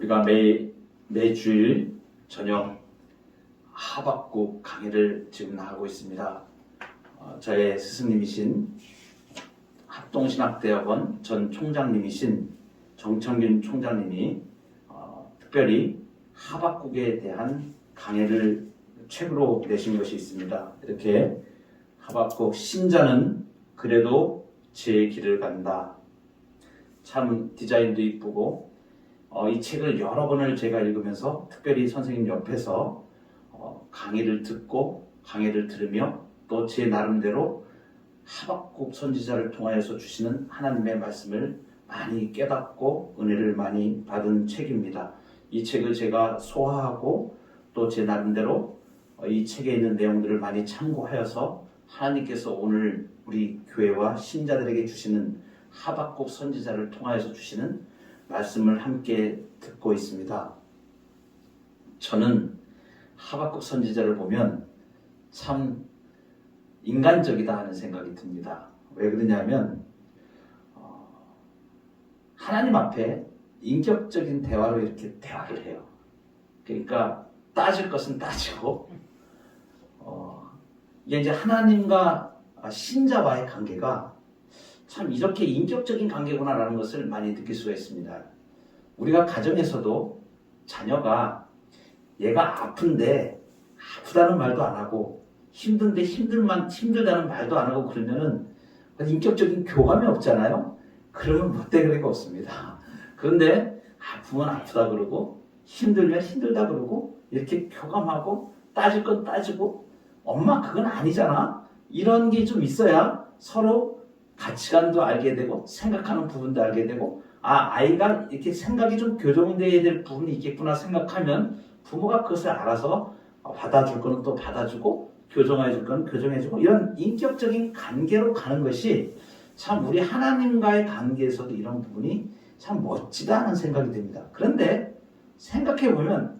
우리가 매주일 저녁 하박국 강의를 지금 하고 있습니다. 저의 스승님이신 합동신학대학원 전 총장님이신 정청균 총장님이 특별히 하박국에 대한 강의를 책으로 내신 것이 있습니다. 이렇게 하박국 신자는 그래도 제 길을 간다. 참 디자인도 이쁘고 이 책을 여러 번을 제가 읽으면서 특별히 선생님 옆에서 강의를 듣고 강의를 들으며 또 제 나름대로 하박국 선지자를 통하여서 주시는 하나님의 말씀을 많이 깨닫고 은혜를 많이 받은 책입니다. 이 책을 제가 소화하고 또 제 나름대로 이 책에 있는 내용들을 많이 참고하여서 하나님께서 오늘 우리 교회와 신자들에게 주시는 하박국 선지자를 통하여서 주시는 말씀을 함께 듣고 있습니다. 저는 하박국 선지자를 보면 참 인간적이다 하는 생각이 듭니다. 왜 그러냐면 하나님 앞에 인격적인 대화로 이렇게 대화를 해요. 그러니까 따질 것은 따지고 이게 이제 하나님과 신자와의 관계가 참 이렇게 인격적인 관계구나라는 것을 많이 느낄 수가 있습니다. 우리가 가정에서도 자녀가 얘가 아픈데 아프다는 말도 안 하고 힘든데 힘들다는 말도 안 하고 그러면은 인격적인 교감이 없잖아요. 그러면 못되는 게 없습니다. 그런데 아프면 아프다 그러고 힘들면 힘들다 그러고 이렇게 교감하고 따질 건 따지고 엄마 그건 아니잖아. 이런 게 좀 있어야 서로 가치관도 알게 되고 생각하는 부분도 알게 되고 아이가 이렇게 생각이 좀 교정돼야 될 부분이 있겠구나 생각하면 부모가 그것을 알아서 받아줄 거는 또 받아주고 교정해 줄 거는 교정해주고 이런 인격적인 관계로 가는 것이 참 우리 하나님과의 관계에서도 이런 부분이 참 멋지다 하는 생각이 듭니다. 그런데 생각해보면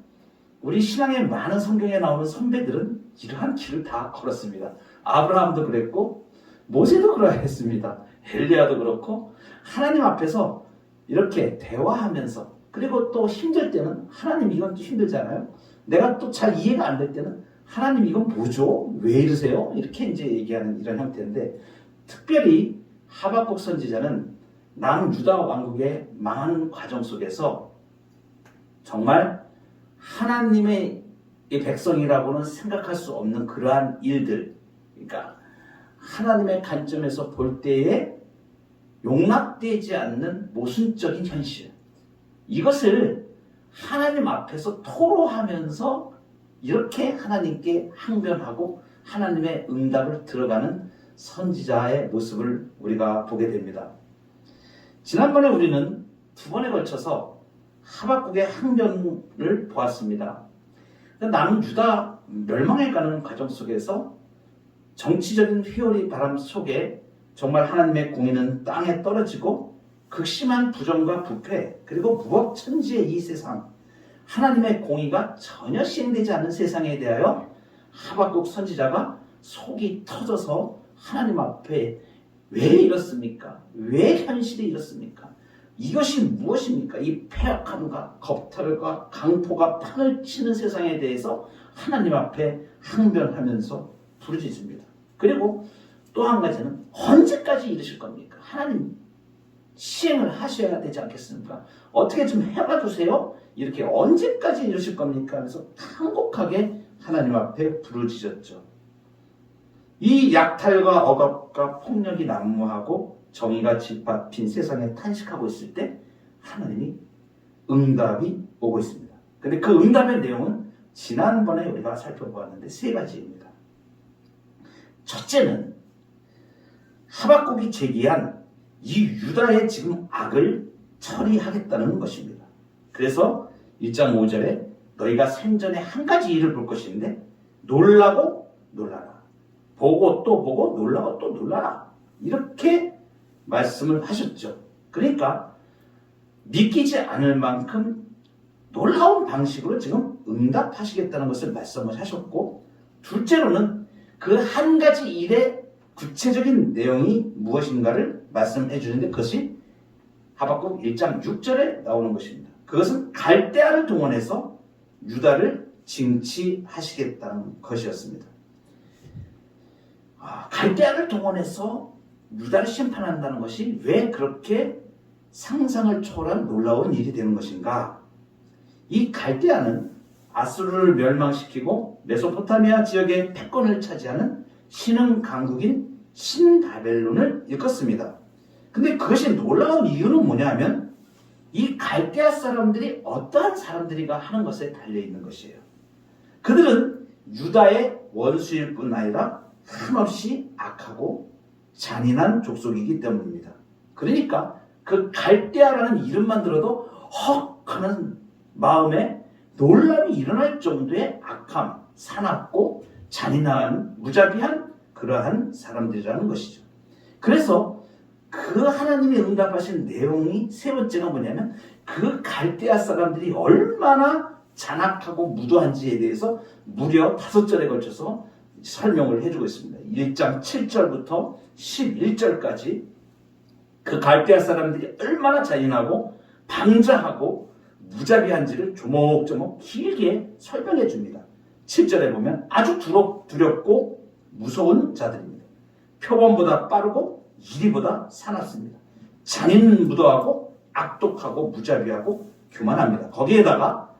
우리 신앙의 많은 성경에 나오는 선배들은 이러한 길을 다 걸었습니다. 아브라함도 그랬고 모세도 그러했습니다. 엘리야도 그렇고 하나님 앞에서 이렇게 대화하면서 그리고 또 힘들 때는 하나님 이건 또 힘들잖아요. 내가 또 잘 이해가 안 될 때는 하나님 이건 뭐죠? 왜 이러세요? 이렇게 이제 얘기하는 이런 형태인데 특별히 하박국 선지자는 남유다 왕국의 망하는 과정 속에서 정말 하나님의 백성이라고는 생각할 수 없는 그러한 일들, 그러니까 하나님의 관점에서 볼 때에 용납되지 않는 모순적인 현실, 이것을 하나님 앞에서 토로하면서 이렇게 하나님께 항변하고 하나님의 응답을 들어가는 선지자의 모습을 우리가 보게 됩니다. 지난번에 우리는 두 번에 걸쳐서 하박국의 항변을 보았습니다. 남유다 멸망해가는 과정 속에서 정치적인 회오리 바람 속에 정말 하나님의 공의는 땅에 떨어지고 극심한 부정과 부패 그리고 무법천지의 이 세상, 하나님의 공의가 전혀 시행되지 않는 세상에 대하여 하박국 선지자가 속이 터져서 하나님 앞에 왜 이렇습니까? 왜 현실이 이렇습니까? 이것이 무엇입니까? 이 폐역함과 겁탈과 강포가 판을 치는 세상에 대해서 하나님 앞에 항변하면서 부르짖습니다. 그리고 또 한 가지는 언제까지 이러실 겁니까? 하나님 시행을 하셔야 되지 않겠습니까? 어떻게 좀 해봐 주세요. 이렇게 언제까지 이러실 겁니까? 그래서 한곡하게 하나님 앞에 부르짖었죠. 이 약탈과 억압과 폭력이 난무하고 정의가 짓밟힌 세상에 탄식하고 있을 때 하나님이 응답이 오고 있습니다. 근데 그 응답의 내용은 지난번에 우리가 살펴보았는데 세 가지입니다. 첫째는 하박국이 제기한 이 유다의 지금 악을 처리하겠다는 것입니다. 그래서 1장 5절에 너희가 생전에 한 가지 일을 볼 것인데 놀라고 놀라라. 보고 또 보고 놀라고 또 놀라라. 이렇게 말씀을 하셨죠. 그러니까 믿기지 않을 만큼 놀라운 방식으로 지금 응답하시겠다는 것을 말씀을 하셨고 둘째로는 그 한 가지 일의 구체적인 내용이 무엇인가를 말씀해 주는데 그것이 하박국 1장 6절에 나오는 것입니다. 그것은 갈대아를 동원해서 유다를 징치하시겠다는 것이었습니다. 갈대아를 동원해서 유다를 심판한다는 것이 왜 그렇게 상상을 초월한 놀라운 일이 되는 것인가? 이 갈대아는 아수르를 멸망시키고 메소포타미아 지역의 패권을 차지하는 신흥 강국인 신바벨론을 일컫습니다. 근데 그것이 놀라운 이유는 뭐냐 하면 이 갈대아 사람들이 어떠한 사람들이가 하는 것에 달려있는 것이에요. 그들은 유다의 원수일 뿐 아니라 한없이 악하고 잔인한 족속이기 때문입니다. 그러니까 그 갈대아라는 이름만 들어도 헉 하는 마음에 놀람이 일어날 정도의 악함, 사납고 잔인한, 무자비한 그러한 사람들이라는 것이죠. 그래서 그 하나님이 응답하신 내용이 세 번째가 뭐냐면 그 갈대아 사람들이 얼마나 잔악하고 무도한지에 대해서 무려 5절에 걸쳐서 설명을 해주고 있습니다. 1장 7절부터 11절까지 그 갈대아 사람들이 얼마나 잔인하고 방자하고 무자비한지를 조목조목 길게 설명해 줍니다. 7절에 보면 아주 두렵고 무서운 자들입니다. 표범보다 빠르고 이리보다 사납습니다. 잔인무도하고 악독하고 무자비하고 교만합니다. 거기에다가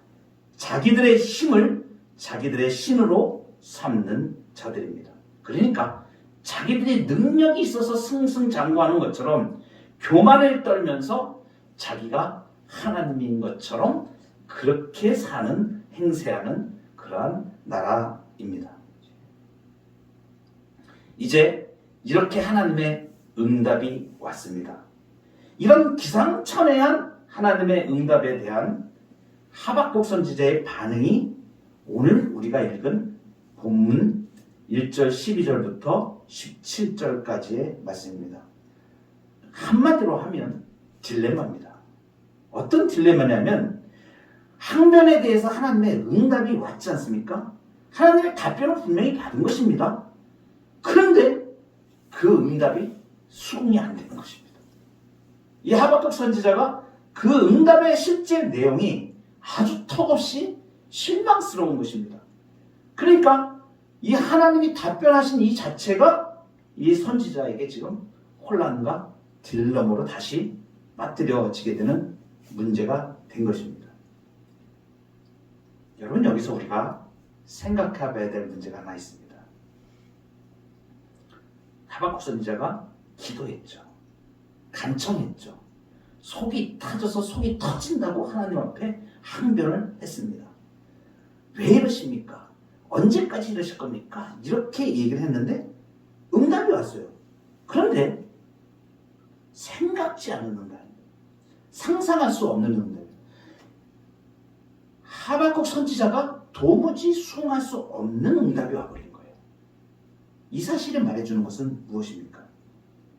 자기들의 힘을 자기들의 신으로 삼는 자들입니다. 그러니까 자기들이 능력이 있어서 승승장구하는 것처럼 교만을 떨면서 자기가 하나님인 것처럼 그렇게 사는, 행세하는 그러한 나라입니다. 이제 이렇게 하나님의 응답이 왔습니다. 이런 기상천외한 하나님의 응답에 대한 하박국 선지자의 반응이 오늘 우리가 읽은 본문 1절 12절부터 17절까지의 말씀입니다. 한마디로 하면 딜레마입니다. 어떤 딜레마냐면 항변에 대해서 하나님의 응답이 왔지 않습니까? 하나님의 답변을 분명히 받은 것입니다. 그런데 그 응답이 수긍이 안 되는 것입니다. 이 하박국 선지자가 그 응답의 실제 내용이 아주 턱없이 실망스러운 것입니다. 그러니까 이 하나님이 답변하신 이 자체가 이 선지자에게 지금 혼란과 딜레마로 다시 빠뜨려지게 되는 문제가 된 것입니다. 여러분, 여기서 우리가 생각해 봐야 될 문제가 하나 있습니다. 하박국 선지자가 기도했죠. 간청했죠. 속이 타져서 속이 터진다고 하나님 앞에 항변을 했습니다. 왜 이러십니까? 언제까지 이러실 겁니까? 이렇게 얘기를 했는데 응답이 왔어요. 그런데 생각지 않은 응답, 상상할 수 없는 응답. 하박국 선지자가 도무지 수긍할 수 없는 응답이 와버린 거예요. 이 사실을 말해주는 것은 무엇입니까?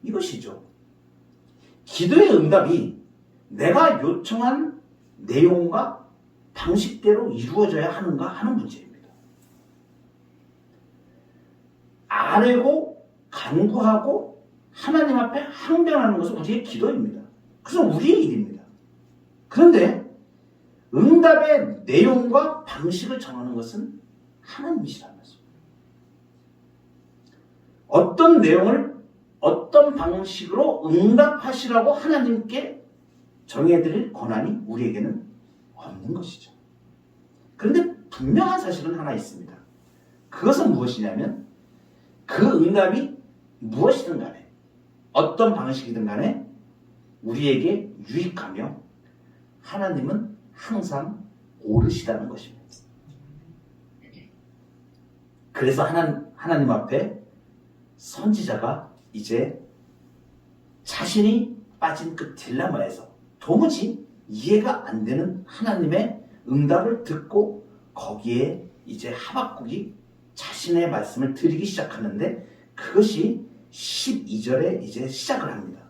이것이죠. 기도의 응답이 내가 요청한 내용과 방식대로 이루어져야 하는가 하는 문제입니다. 아뢰고 간구하고 하나님 앞에 항변하는 것은 우리의 기도입니다. 그것은 우리의 일입니다. 그런데 응답의 내용과 방식을 정하는 것은 하나님이시라는 것입니다. 어떤 내용을 어떤 방식으로 응답하시라고 하나님께 정해드릴 권한이 우리에게는 없는 것이죠. 그런데 분명한 사실은 하나 있습니다. 그것은 무엇이냐면 그 응답이 무엇이든 간에 어떤 방식이든 간에 우리에게 유익하며 하나님은 항상 옳으시다는 것입니다. 그래서 하나님 앞에 선지자가 이제 자신이 빠진 그 딜레마에서 도무지 이해가 안 되는 하나님의 응답을 듣고 거기에 이제 하박국이 자신의 말씀을 드리기 시작하는데 그것이 12절에 이제 시작을 합니다.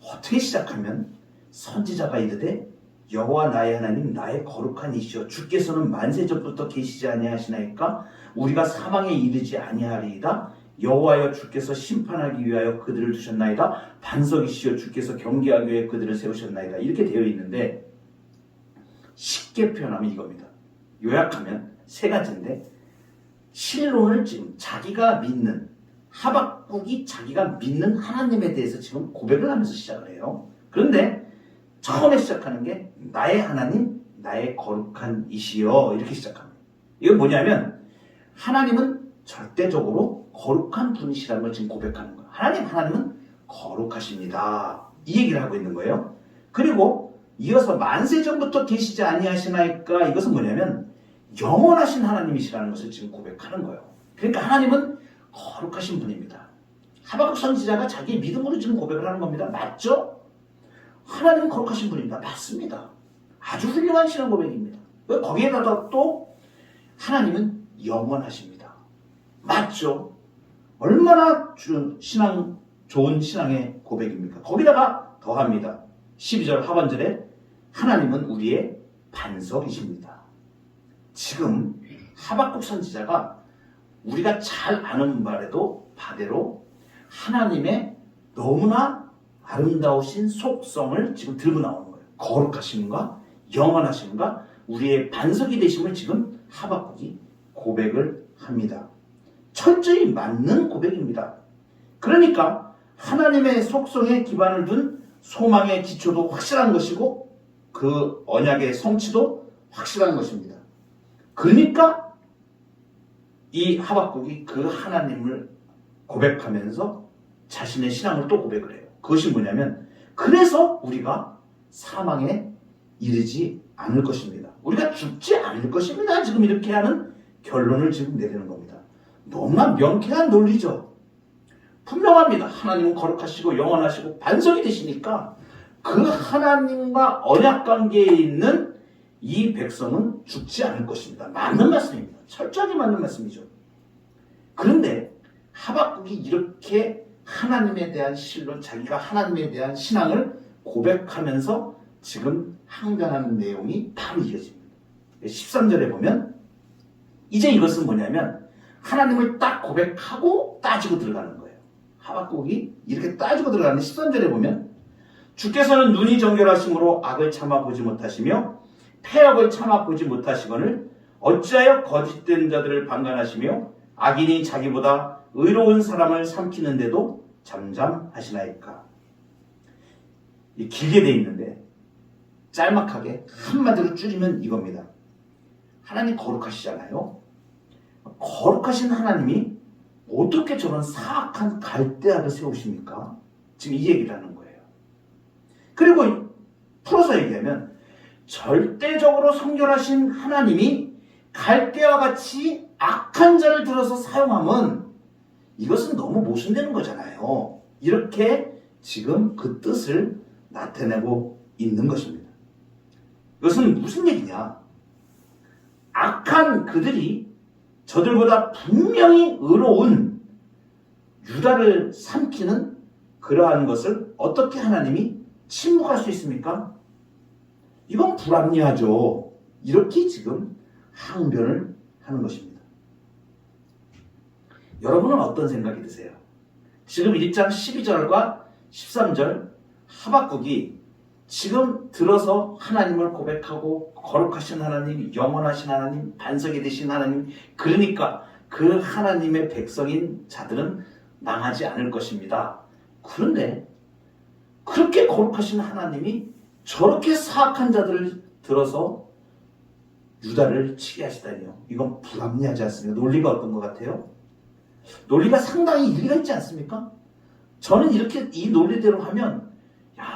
어떻게 시작하면 선지자가 이르되 여호와 나의 하나님 나의 거룩한 이시여 주께서는 만세전부터 계시지 아니하시나이까 우리가 사망에 이르지 아니하리이다. 여호와여 주께서 심판하기 위하여 그들을 두셨나이다. 반석이시여 주께서 경계하기 위해 그들을 세우셨나이다. 이렇게 되어 있는데 쉽게 표현하면 이겁니다. 요약하면 세 가지인데, 신론을 지금 자기가 믿는, 하박국이 자기가 믿는 하나님에 대해서 지금 고백을 하면서 시작을 해요. 그런데 처음에 시작하는 게 나의 하나님, 나의 거룩한 이시여, 이렇게 시작합니다. 이건 뭐냐면 하나님은 절대적으로 거룩한 분이시라는 걸 지금 고백하는 거예요. 하나님은 거룩하십니다. 이 얘기를 하고 있는 거예요. 그리고 이어서 만세전부터 계시지 아니하시나이까, 이것은 뭐냐면 영원하신 하나님이시라는 것을 지금 고백하는 거예요. 그러니까 하나님은 거룩하신 분입니다. 하박국 선지자가 자기의 믿음으로 지금 고백을 하는 겁니다. 맞죠? 하나님은 거룩하신 분입니다. 맞습니다. 아주 훌륭한 신앙 고백입니다. 거기에다가 또 하나님은 영원하십니다. 맞죠? 얼마나 좋은 신앙의 고백입니까? 거기다가 더합니다. 12절 하반절에 하나님은 우리의 반석이십니다. 지금 하박국 선지자가 우리가 잘 아는 바대로 하나님의 너무나 아름다우신 속성을 지금 들고 나오는 거예요. 거룩하심과 영원하심과 우리의 반석이 되심을 지금 하박국이 고백을 합니다. 철저히 맞는 고백입니다. 그러니까 하나님의 속성에 기반을 둔 소망의 기초도 확실한 것이고 그 언약의 성취도 확실한 것입니다. 그러니까 이 하박국이 그 하나님을 고백하면서 자신의 신앙을 또 고백을 해요. 그것이 뭐냐면, 그래서 우리가 사망에 이르지 않을 것입니다. 우리가 죽지 않을 것입니다. 지금 이렇게 하는 결론을 지금 내리는 겁니다. 너무나 명쾌한 논리죠. 분명합니다. 하나님은 거룩하시고 영원하시고 반석이 되시니까 그 하나님과 언약 관계에 있는 이 백성은 죽지 않을 것입니다. 맞는 말씀입니다. 철저하게 맞는 말씀이죠. 그런데 하박국이 이렇게 하나님에 대한 신론, 자기가 하나님에 대한 신앙을 고백하면서 지금 항변하는 내용이 바로 이어집니다. 13절에 보면 이제 이것은 뭐냐면 하나님을 딱 고백하고 따지고 들어가는 거예요. 하박국이 이렇게 따지고 들어가는 13절에 보면 주께서는 눈이 정결하심으로 악을 참아보지 못하시며 패역을 참아보지 못하시거늘 어찌하여 거짓된 자들을 방관하시며 악인이 자기보다 의로운 사람을 삼키는데도 잠잠하시나이까. 길게 돼 있는데 짤막하게 한마디로 줄이면 이겁니다. 하나님 거룩하시잖아요. 거룩하신 하나님이 어떻게 저런 사악한 갈대아를 세우십니까? 지금 이 얘기를 하는 거예요. 그리고 풀어서 얘기하면 절대적으로 성결하신 하나님이 갈대와 같이 악한 자를 들어서 사용함은 이것은 너무 모순되는 거잖아요. 이렇게 지금 그 뜻을 나타내고 있는 것입니다. 이것은 무슨 얘기냐? 악한 그들이 저들보다 분명히 의로운 유다를 삼키는 그러한 것을 어떻게 하나님이 침묵할 수 있습니까? 이건 불합리하죠. 이렇게 지금 항변을 하는 것입니다. 여러분은 어떤 생각이 드세요? 지금 1장 12절과 13절 하박국이 지금 들어서 하나님을 고백하고 거룩하신 하나님, 영원하신 하나님, 반석이 되신 하나님, 그러니까 그 하나님의 백성인 자들은 망하지 않을 것입니다. 그런데 그렇게 거룩하신 하나님이 저렇게 사악한 자들을 들어서 유다를 치게 하시다니요. 이건 불합리하지 않습니까? 논리가 어떤 것 같아요? 논리가 상당히 일리가 있지 않습니까? 저는 이렇게 이 논리대로 하면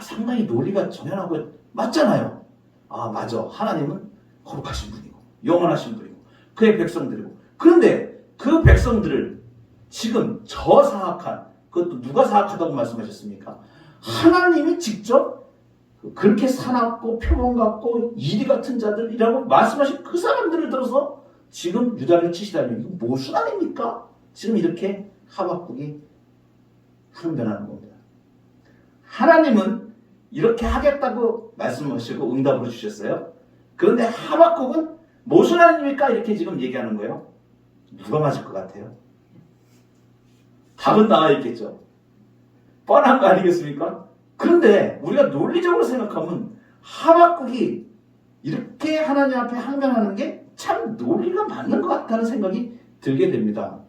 상당히 논리가 정연하고 맞잖아요. 맞아. 하나님은 거룩하신 분이고 영원하신 분이고 그의 백성들이고, 그런데 그 백성들을 지금 저 사악한, 그것도 누가 사악하다고 말씀하셨습니까? 하나님이 직접 그렇게 사납고 표범 같고 이리 같은 자들이라고 말씀하신 그 사람들을 들어서 지금 유다를 치시다니 이거 무슨 아닙니까? 지금 이렇게 하박국이 항변하는 겁니다. 하나님은 이렇게 하겠다고 말씀하시고 응답으로 주셨어요. 그런데 하박국은 무슨 하나님입니까? 이렇게 지금 얘기하는 거예요. 누가 맞을 것 같아요? 답은 나와 있겠죠. 뻔한 거 아니겠습니까? 그런데 우리가 논리적으로 생각하면 하박국이 이렇게 하나님 앞에 항변하는 게 참 논리가 맞는 것 같다는 생각이 들게 됩니다.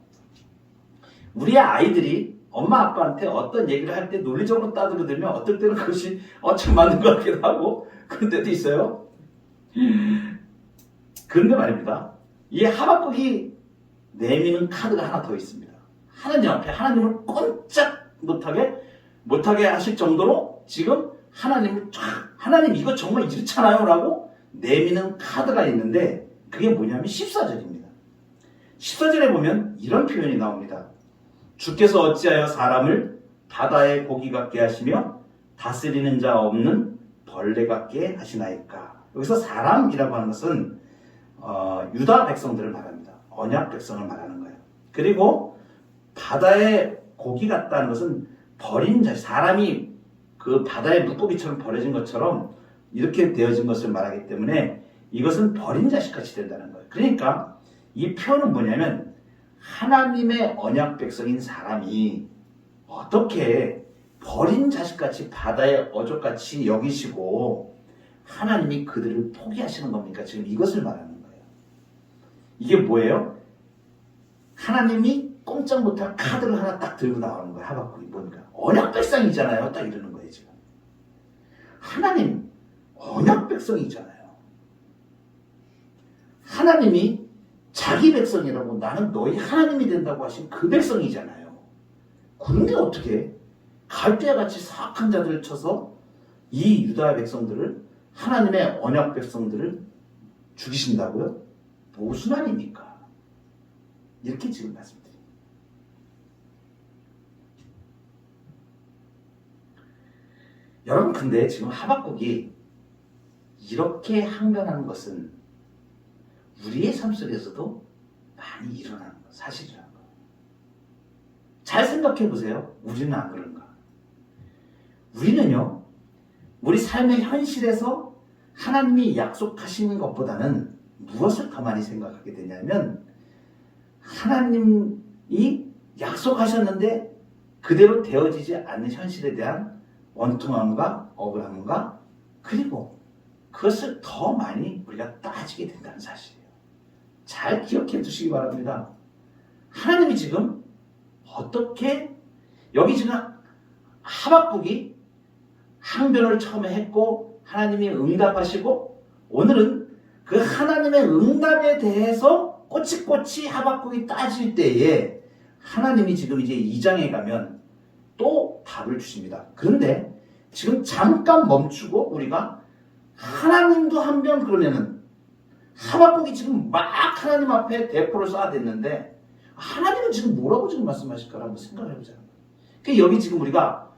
우리의 아이들이 엄마 아빠한테 어떤 얘기를 할 때 논리적으로 따들어들면 어떨 때는 그것이 참 맞는 것 같기도 하고 그런 때도 있어요. 그런데 말입니다. 이 하박국이 내미는 카드가 하나 더 있습니다. 하나님 앞에 하나님을 꼼짝 못하게 하실 정도로 지금 하나님 이거 정말 이렇잖아요 라고 내미는 카드가 있는데 그게 뭐냐면 14절입니다. 14절에 보면 이런 표현이 나옵니다. 주께서 어찌하여 사람을 바다의 고기 같게 하시며 다스리는 자 없는 벌레 같게 하시나이까. 여기서 사람이라고 하는 것은 유다 백성들을 말합니다. 언약 백성을 말하는 거예요. 그리고 바다의 고기 같다는 것은 버린 자식, 사람이 그 바다의 물고기처럼 버려진 것처럼 이렇게 되어진 것을 말하기 때문에 이것은 버린 자식같이 된다는 거예요. 그러니까 이 표현은 뭐냐면 하나님의 언약 백성인 사람이 어떻게 버린 자식같이 바다의 어족같이 여기시고 하나님이 그들을 포기하시는 겁니까? 지금 이것을 말하는 거예요. 이게 뭐예요? 하나님이 꼼짝 못할 카드를 하나 딱 들고 나오는 거예요. 하박국이 보니까 언약 백성이잖아요. 딱 이러는 거예요. 지금 하나님 언약 백성이잖아요. 하나님이 자기 백성이라고 나는 너희 하나님이 된다고 하신 그 백성이잖아요. 그런데 어떻게 갈대와 같이 사악한 자들을 쳐서 이 유다의 백성들을 하나님의 언약 백성들을 죽이신다고요? 무슨 말입니까? 이렇게 지금 말씀드립니다. 여러분 근데 지금 하박국이 이렇게 항변하는 것은 우리의 삶 속에서도 많이 일어나는 거, 사실이라는 거. 잘 생각해 보세요. 우리는 안 그런가? 우리는요, 우리 삶의 현실에서 하나님이 약속하시는 것보다는 무엇을 더 많이 생각하게 되냐면 하나님이 약속하셨는데 그대로 되어지지 않는 현실에 대한 원통함과 억울함과 그리고 그것을 더 많이 우리가 따지게 된다는 사실이에요. 잘 기억해 두시기 바랍니다. 하나님이 지금 어떻게 여기 지금 하박국이 항변을 처음에 했고 하나님이 응답하시고 오늘은 그 하나님의 응답에 대해서 꼬치꼬치 하박국이 따질 때에 하나님이 지금 이제 2장에 가면 또 답을 주십니다. 그런데 지금 잠깐 멈추고 우리가 하나님도 항변 그러면은 하박국이 지금 막 하나님 앞에 대포를 쏴댔는데 하나님은 지금 뭐라고 지금 말씀하실까라고 한번 생각을 해보자는 거예요. 그러니까 여기 지금 우리가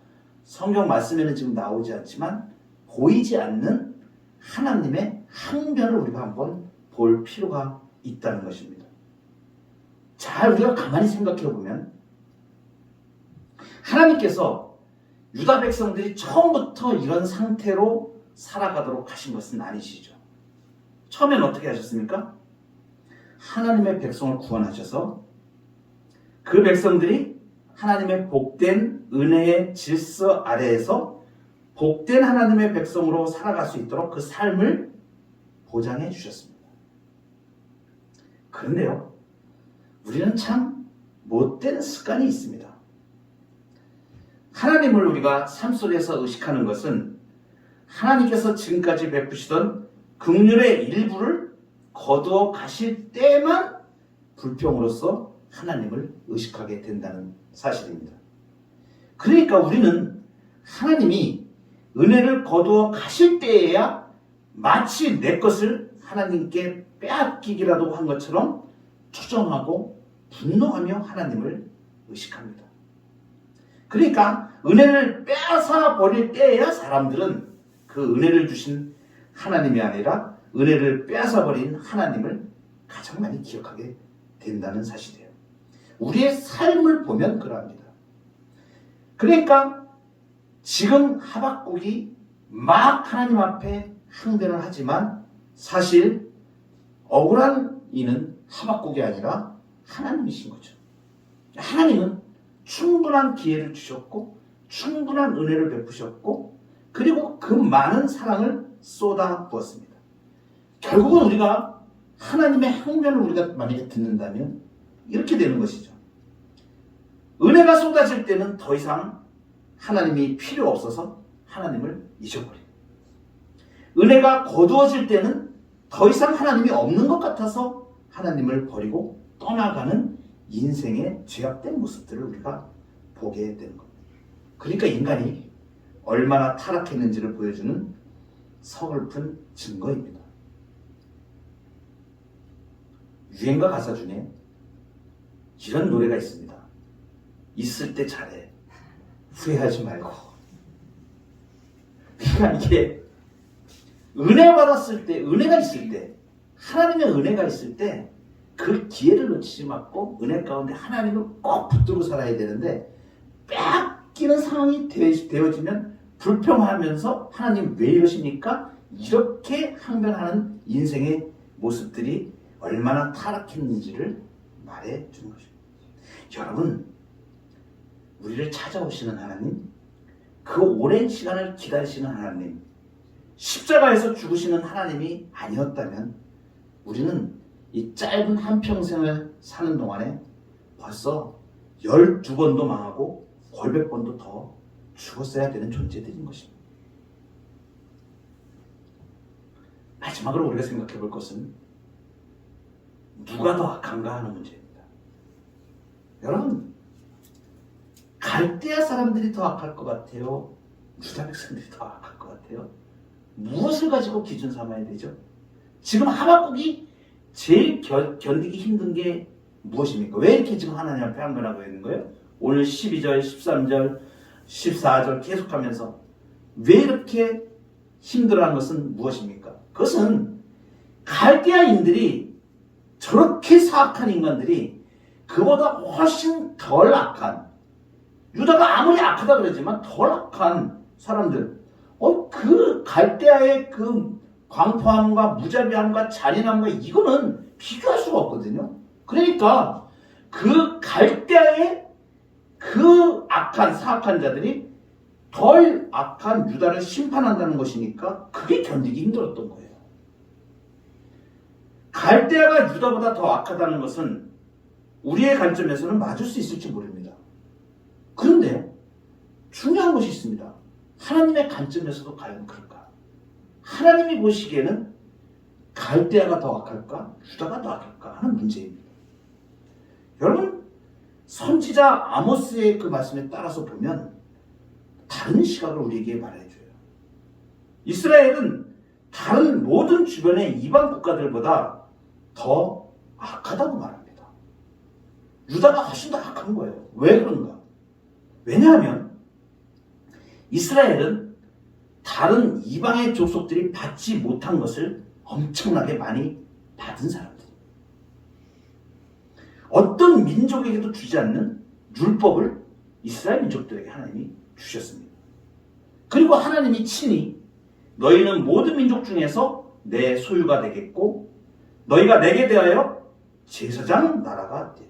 성경 말씀에는 지금 나오지 않지만 보이지 않는 하나님의 항변을 우리가 한번 볼 필요가 있다는 것입니다. 잘 우리가 가만히 생각해 보면 하나님께서 유다 백성들이 처음부터 이런 상태로 살아가도록 하신 것은 아니시죠. 처음엔 어떻게 하셨습니까? 하나님의 백성을 구원하셔서 그 백성들이 하나님의 복된 은혜의 질서 아래에서 복된 하나님의 백성으로 살아갈 수 있도록 그 삶을 보장해 주셨습니다. 그런데요, 우리는 참 못된 습관이 있습니다. 하나님을 우리가 삶 속에서 의식하는 것은 하나님께서 지금까지 베푸시던 긍휼의 일부를 거두어 가실 때만 불평으로서 하나님을 의식하게 된다는 사실입니다. 그러니까 우리는 하나님이 은혜를 거두어 가실 때에야 마치 내 것을 하나님께 빼앗기기라도 한 것처럼 추정하고 분노하며 하나님을 의식합니다. 그러니까 은혜를 빼앗아 버릴 때에야 사람들은 그 은혜를 주신 하나님이 아니라 은혜를 빼앗아 버린 하나님을 가장 많이 기억하게 된다는 사실이에요. 우리의 삶을 보면 그러합니다. 그러니까 지금 하박국이 막 하나님 앞에 항변을 하지만 사실 억울한 이는 하박국이 아니라 하나님이신 거죠. 하나님은 충분한 기회를 주셨고 충분한 은혜를 베푸셨고 그리고 그 많은 사랑을 쏟아 부었습니다. 결국은 우리가 하나님의 항변을 우리가 만약에 듣는다면 이렇게 되는 것이죠. 은혜가 쏟아질 때는 더 이상 하나님이 필요 없어서 하나님을 잊어버리고, 은혜가 거두어질 때는 더 이상 하나님이 없는 것 같아서 하나님을 버리고 떠나가는 인생의 죄악된 모습들을 우리가 보게 되는 겁니다. 그러니까 인간이 얼마나 타락했는지를 보여주는 서글픈 증거입니다. 유행가 가사 중에 이런 노래가 있습니다. 있을 때 잘해, 후회하지 말고. 그러니까 이게 은혜 받았을 때, 은혜가 있을 때, 하나님의 은혜가 있을 때 그 기회를 놓치지 말고 은혜 가운데 하나님을 꼭 붙들고 살아야 되는데, 뺏기는 상황이 되어지면 불평하면서 하나님 왜 이러십니까? 이렇게 항변하는 인생의 모습들이 얼마나 타락했는지를 말해주는 것입니다. 여러분, 우리를 찾아오시는 하나님, 그 오랜 시간을 기다리시는 하나님, 십자가에서 죽으시는 하나님이 아니었다면 우리는 이 짧은 한평생을 사는 동안에 벌써 12번도 망하고 골백 번도 더 죽었어야 되는 존재들인 것입니다. 마지막으로 우리가 생각해 볼 것은 누가 더 악한가 하는 문제입니다. 여러분, 갈대아 사람들이 더 악할 것 같아요? 유다 백성들이 더 악할 것 같아요? 무엇을 가지고 기준 삼아야 되죠? 지금 하박국이 제일 견디기 힘든 게 무엇입니까? 왜 이렇게 지금 하나님 앞에 항변하고 있는 거예요? 오늘 12절, 13절, 14절 계속하면서 왜 이렇게 힘들어하는 것은 무엇입니까? 그것은 갈대아인들이, 저렇게 사악한 인간들이 그보다 훨씬 덜 악한, 유다가 아무리 악하다 그러지만 덜 악한 사람들, 그 갈대아의 그 광포함과 무자비함과 잔인함과 이거는 비교할 수가 없거든요. 그러니까 그 갈대아의 그 악한 사악한 자들이 덜 악한 유다를 심판한다는 것이니까 그게 견디기 힘들었던 거예요. 갈대아가 유다보다 더 악하다는 것은 우리의 관점에서는 맞을 수 있을지 모릅니다. 그런데 중요한 것이 있습니다. 하나님의 관점에서도 과연 그럴까? 하나님이 보시기에는 갈대아가 더 악할까? 유다가 더 악할까? 하는 문제입니다. 여러분, 선지자 아모스의 그 말씀에 따라서 보면 다른 시각을 우리에게 말해줘요. 이스라엘은 다른 모든 주변의 이방 국가들보다 더 악하다고 말합니다. 유다가 훨씬 더 악한 거예요. 왜 그런가? 왜냐하면 이스라엘은 다른 이방의 족속들이 받지 못한 것을 엄청나게 많이 받은 사람들. 어떤 민족에게도 주지 않는 율법을 이스라엘 민족들에게 하나님이 주셨습니다. 그리고 하나님이 친히 너희는 모든 민족 중에서 내 소유가 되겠고 너희가 내게 대하여 제사장 나라가 되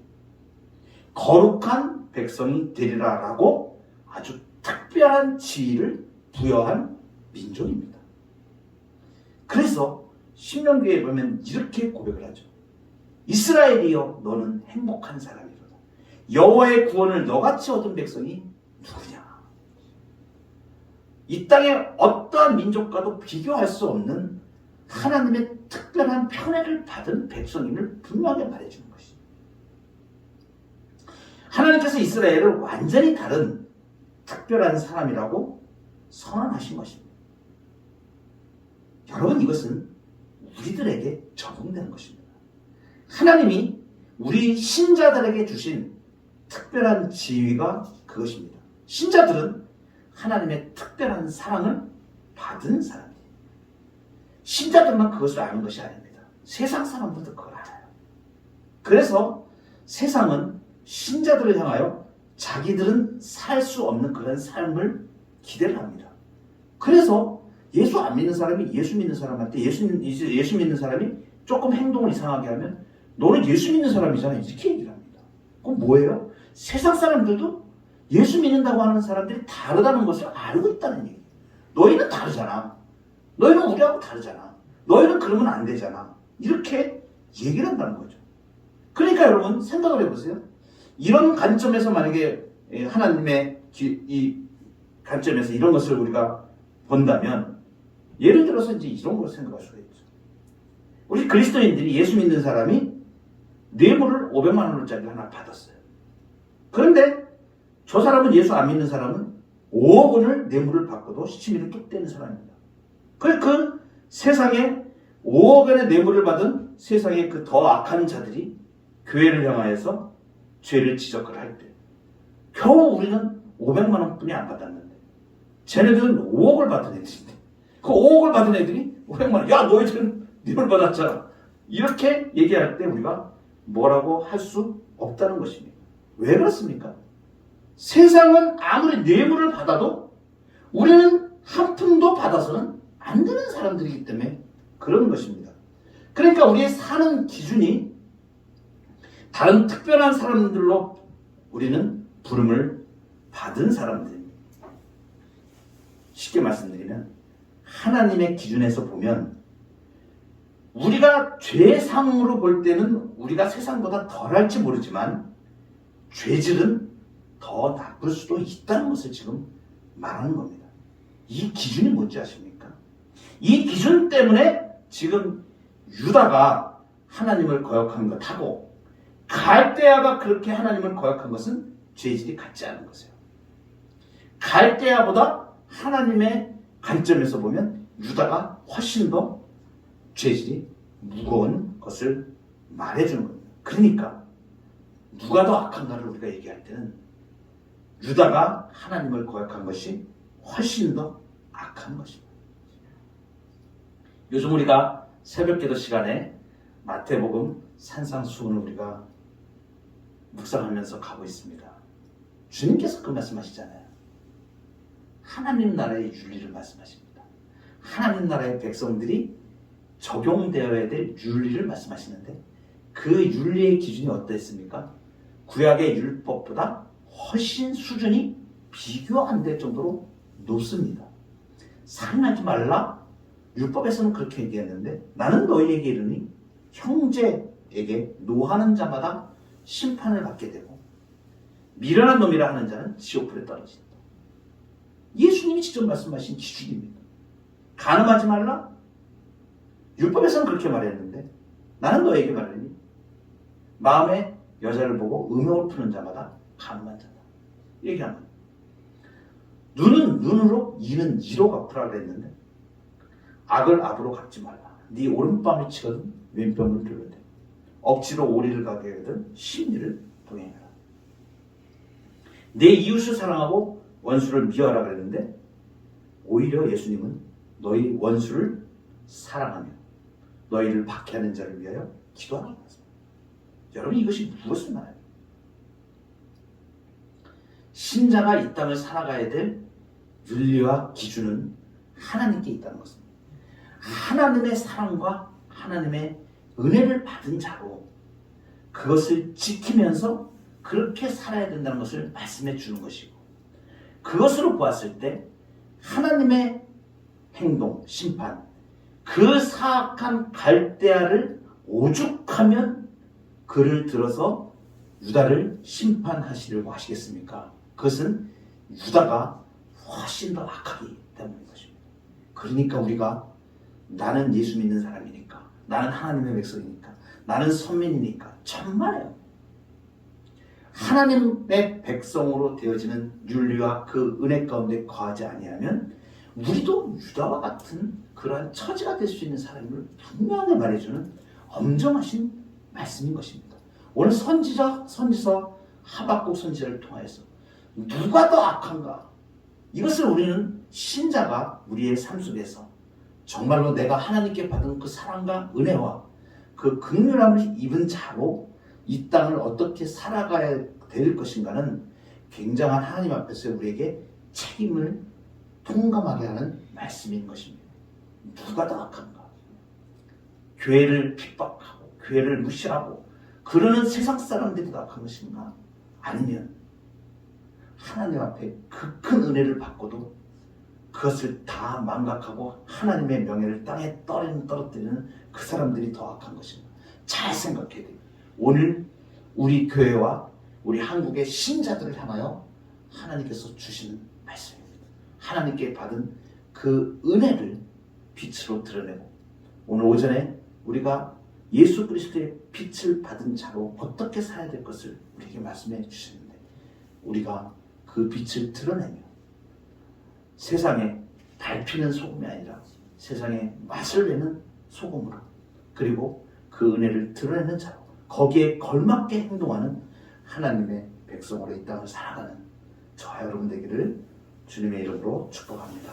거룩한 백성이 되리라 라고 아주 특별한 지위를 부여한 민족입니다. 그래서 신명기에 보면 이렇게 고백을 하죠. 이스라엘이여 너는 행복한 사람이로다. 여호와의 구원을 너같이 얻은 백성이 누구냐. 이 땅의 어떠한 민족과도 비교할 수 없는 하나님의 특별한 편애를 받은 백성임을 분명하게 말해주는 것입니다. 하나님께서 이스라엘을 완전히 다른 특별한 사람이라고 선언하신 것입니다. 여러분, 이것은 우리들에게 적용되는 것입니다. 하나님이 우리 신자들에게 주신 특별한 지위가 그것입니다. 신자들은 하나님의 특별한 사랑을 받은 사람이에요. 신자들만 그것을 아는 것이 아닙니다. 세상 사람들도 그걸 알아요. 그래서 세상은 신자들을 향하여 자기들은 살 수 없는 그런 삶을 기대를 합니다. 그래서 예수 안 믿는 사람이 예수 믿는 사람한테 예수 믿는 사람이 조금 행동을 이상하게 하면 너는 예수 믿는 사람이잖아, 이렇게 얘기를 합니다. 그럼 뭐예요? 세상 사람들도 예수 믿는다고 하는 사람들이 다르다는 것을 알고 있다는 얘기예요. 너희는 다르잖아. 너희는 우리하고 다르잖아. 너희는 그러면 안 되잖아. 이렇게 얘기를 한다는 거죠. 그러니까 여러분 생각을 해보세요. 이런 관점에서 만약에 하나님의 이 관점에서 이런 것을 우리가 본다면 예를 들어서 이제 이런 걸 생각할 수가 있죠. 우리 그리스도인들이 예수 믿는 사람이 뇌물을 500만 원짜리 하나 받았어요. 그런데 저 사람은 예수 안 믿는 사람은 5억 원을 뇌물을 받고도 시치미를 뚝 떼는 사람입니다. 그 세상에 5억 원의 뇌물을 받은 세상의 그 더 악한 자들이 교회를 향하여서 죄를 지적을 할 때 겨우 우리는 500만 원뿐이 안 받았는데 쟤네들은 5억을 받은 애들인데 그 5억을 받은 애들이 500만 원, 야 너희들은 뇌물 받았잖아. 이렇게 얘기할 때 우리가 뭐라고 할 수 없다는 것입니다. 왜 그렇습니까? 세상은 아무리 뇌물을 받아도 우리는 한 푼도 받아서는 안 되는 사람들이기 때문에 그런 것입니다. 그러니까 우리의 사는 기준이 다른 특별한 사람들로 우리는 부름을 받은 사람들입니다. 쉽게 말씀드리면 하나님의 기준에서 보면 우리가 죄상으로 볼 때는 우리가 세상보다 덜할지 모르지만 죄질은 더 나쁠 수도 있다는 것을 지금 말하는 겁니다. 이 기준이 뭔지 아십니까? 이 기준 때문에 지금 유다가 하나님을 거역한 것하고 갈대아가 그렇게 하나님을 거역한 것은 죄질이 같지 않은 것이에요. 갈대아보다 하나님의 관점에서 보면 유다가 훨씬 더 죄질이 무거운 것을 말해주는 겁니다. 그러니까 누가 더 악한가를 우리가 얘기할 때는 유다가 하나님을 거역한 것이 훨씬 더 악한 것입니다. 요즘 우리가 새벽기도 시간에 마태복음 산상수훈을 우리가 묵상하면서 가고 있습니다. 주님께서 그 말씀하시잖아요. 하나님 나라의 윤리를 말씀하십니다. 하나님 나라의 백성들이 적용되어야 될 윤리를 말씀하시는데 그 윤리의 기준이 어땠습니까? 구약의 율법보다 훨씬 수준이 비교 안 될 정도로 높습니다. 살인하지 말라? 율법에서는 그렇게 얘기했는데 나는 너희에게 이르니 형제에게 노하는 자마다 심판을 받게 되고 미련한 놈이라 하는 자는 지옥불에 떨어진다. 예수님이 직접 말씀하신 기준입니다. 간음하지 말라? 율법에서는 그렇게 말했는데 나는 너에게 말하니 마음에 여자를 보고 음욕을 푸는 자마다 간음한 자다. 얘기하는 눈은 눈으로 이는 이로 갚으라 그랬는데 악을 악으로 갚지 말라. 네 오른뺨을 치거든 왼뺨을 들어대. 억지로 오리를 가게 하거든 심리를 동행하라. 내 이웃을 사랑하고 원수를 미워하라 그랬는데 오히려 예수님은 너희 원수를 사랑하며 너희를 박해하는 자를 위하여 기도하라고 했습니다. 여러분 이것이 무엇을 말해요? 신자가 이 땅을 살아가야 될 윤리와 기준은 하나님께 있다는 것입니다. 하나님의 사랑과 하나님의 은혜를 받은 자로 그것을 지키면서 그렇게 살아야 된다는 것을 말씀해 주는 것이고 그것으로 보았을 때 하나님의 행동, 심판 그 사악한 갈대아를 오죽하면 그를 들어서 유다를 심판하시려고 하시겠습니까? 그것은 유다가 훨씬 더 악하기 때문인 것입니다. 그러니까 우리가 나는 예수 믿는 사람이니까 나는 하나님의 백성이니까 나는 선민이니까 천만에요. 하나님의 백성으로 되어지는 윤리와 그 은혜 가운데 거하지 아니하면 우리도 유다와 같은 그러한 처지가 될 수 있는 사람을 분명하게 말해주는 엄정하신 말씀인 것입니다. 오늘 선지서 하박국 선지자를 통하여서 누가 더 악한가? 이것을 우리는 신자가 우리의 삶 속에서 정말로 내가 하나님께 받은 그 사랑과 은혜와 그 긍휼함을 입은 자로 이 땅을 어떻게 살아가야 될 것인가는 굉장한 하나님 앞에서 우리에게 책임을 통감하게 하는 말씀인 것입니다. 누가 더 악한가? 교회를 핍박하고 교회를 무시하고 그러는 세상 사람들이 더 악한 것인가? 아니면 하나님 앞에 그 큰 은혜를 받고도 그것을 다 망각하고 하나님의 명예를 땅에 떨어뜨리는 그 사람들이 더 악한 것입니다. 잘 생각해야 돼요. 오늘 우리 교회와 우리 한국의 신자들을 향하여 하나님께서 주시는 말씀입니다. 하나님께 받은 그 은혜를 빛으로 드러내고, 오늘 오전에 우리가 예수 그리스도의 빛을 받은 자로 어떻게 살아야 될 것을 우리에게 말씀해 주시는데, 우리가 그 빛을 드러내며 세상에 밟히는 소금이 아니라 세상에 맛을 내는 소금으로, 그리고 그 은혜를 드러내는 자로, 거기에 걸맞게 행동하는 하나님의 백성으로 이 땅을 살아가는 저와 여러분 되기를 주님의 이름으로 축복합니다.